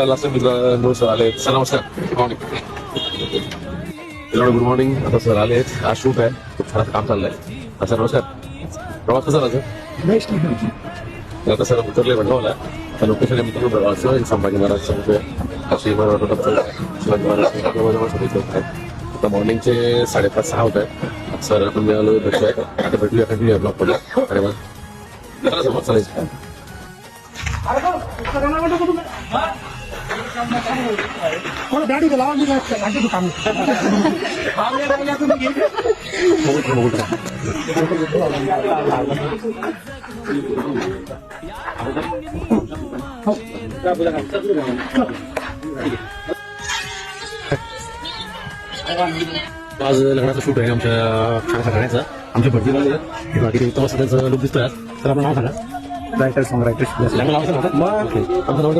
Last मित्र sir आले. Sir नमस्कार. Good morning. आता सर आले. आज शूट आहे. खूप छान काम चाललंय. सर नमस्कार. प्रवास कसा राहायचं? आता सर उतरले वडगावला. लोकेशन आहे मित्रांनो प्रवासचं. संभाजी महाराज काशी शिवाजी महाराज. आता मॉर्निंगचे 5:30-6 होत आहे. सर आपण मिळालो भेटूया. आता भेटूया कंटिन्यू ब्लॉग मध्ये. अरे वा चला समोर चालायचं. आज लग्नाचं शूट आहे आमच्या छानशा गाण्याचं. आमच्या भटजीला बाकी उत्तम असं त्यांचं लुक दिसतोय. तर आपण नाव सांगा. रायटर सॉंग रायटर आमचं नाव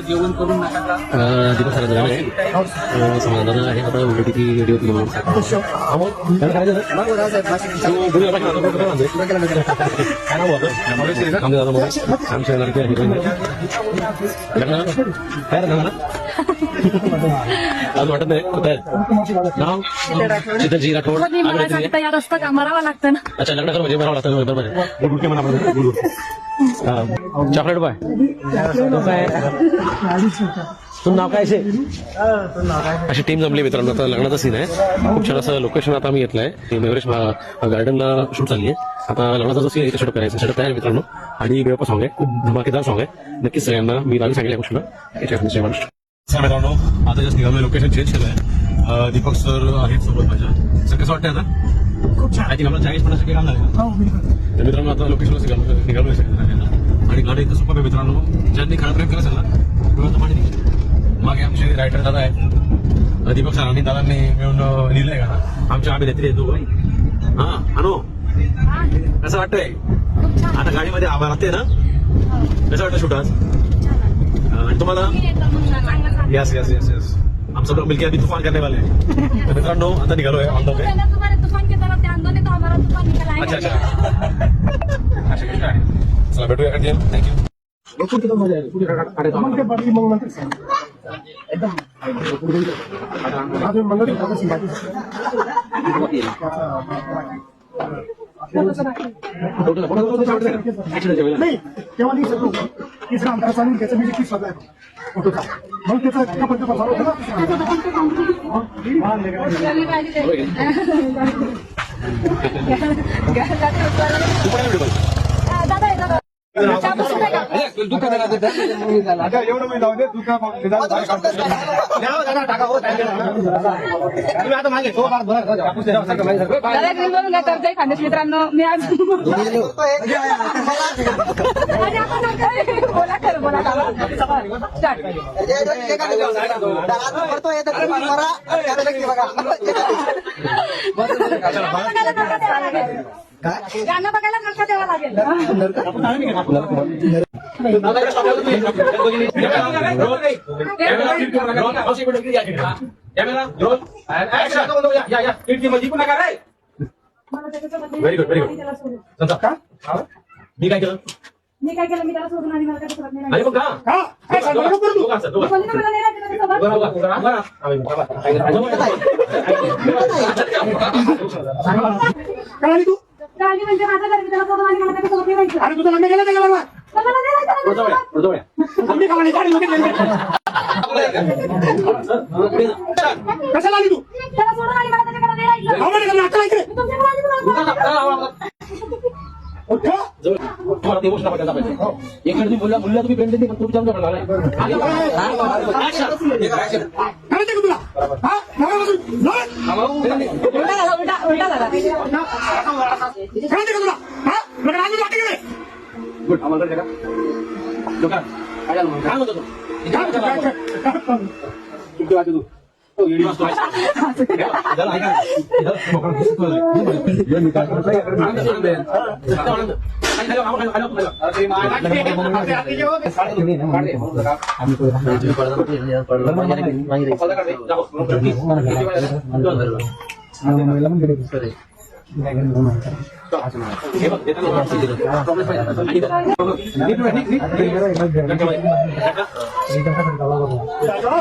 जेवण करून दीपक सरांचं गाणं आहे. समाधान आहे. आता ओटीटी रेडिओ आमच्या लडक्या आज वाटत नाही कुठे नाव शीतलजी राठोड. मरावं लागतं ना. अच्छा लग्न कर म्हणजे मरावं लागतं. बरोबर म्हणा. चॉकलेट बॉय तुम नाव काय अशी टीम जमली मित्रांनो. आता लग्नाचा सीन आहे. खूप छान असं लोकेशन आता आम्ही घेतलंय. मेवरेश गार्डनला शूट चालली आहे. आता लग्नाचा जो सीन आहे शूट करायचं सेटअप तयार मित्रांनो. आणि वेळ सॉंग आहे. खूप धमाकेदार सॉंग आहे. नक्कीच सगळ्यांना मी आधी सांगितल्या गोष्टीला याच्या मित्रांनो. आता जस्ट निघालो. लोकेशन चेंज केलंय. दीपक सर आहेत सोबत माझ्या. सर कसं वाटतंय आता? खूप छान. आय थिंक आपल्याला 40-50% काम झालं. मित्रांनो आता लोकेशनला निघालोय आणि गाडी इथं सोपं आहे मित्रांनो. ज्यांनी खरं प्रेम केलं असेल ना डोळ्याचं पाणी निघेल. मागे आमचे रायटर दादा आहेत. दीपक सरांनी दादांनी मिळून लिहिलंय गाणं. आमच्या अभिनेत्री येतो. हा अनु कसं वाटतंय? आता गाडीमध्ये आवाज राहते ना. कसं वाटतं शूट आज? आणि तुम्हाला? Yes yes yes yes. हम सब लोग मिलकर अभी तूफान करने वाले हैं. तो मित्रांनो आता निघालोय ऑन द वे. अच्छा अच्छा चला भेटूया कंटिन्यू. थँक्यू. नाही तेव्हा नाही शकतो. तिसरा आमचा चालून त्याचा म्हणजे किस होता फोटोचा. मग त्याचा एवढं मी लावते मित्रांनो मी आज गाणं बघायला नरका द्यावा लागेल. Very good very good. मी काय केलं? मी काय केलं? मी त्याला सोडून आणि मला काय करत नाही. आणि मग काय तू गाडी म्हणजे माझ्या घरी त्याला सोडून आणि मला काय करत नाही. अरे तुझं लग्न गेलं त्याला बाबा. कशाला आली तू? त्याला सोडून आणि मला त्याच्याकडे नाही राहायचं. एकडे बोलला तुम्ही पेंट देते पण तुमच्या महिला हे बघ, देताना वापसी दिलं. Problem पाहिजे. आणि इथं- निघ.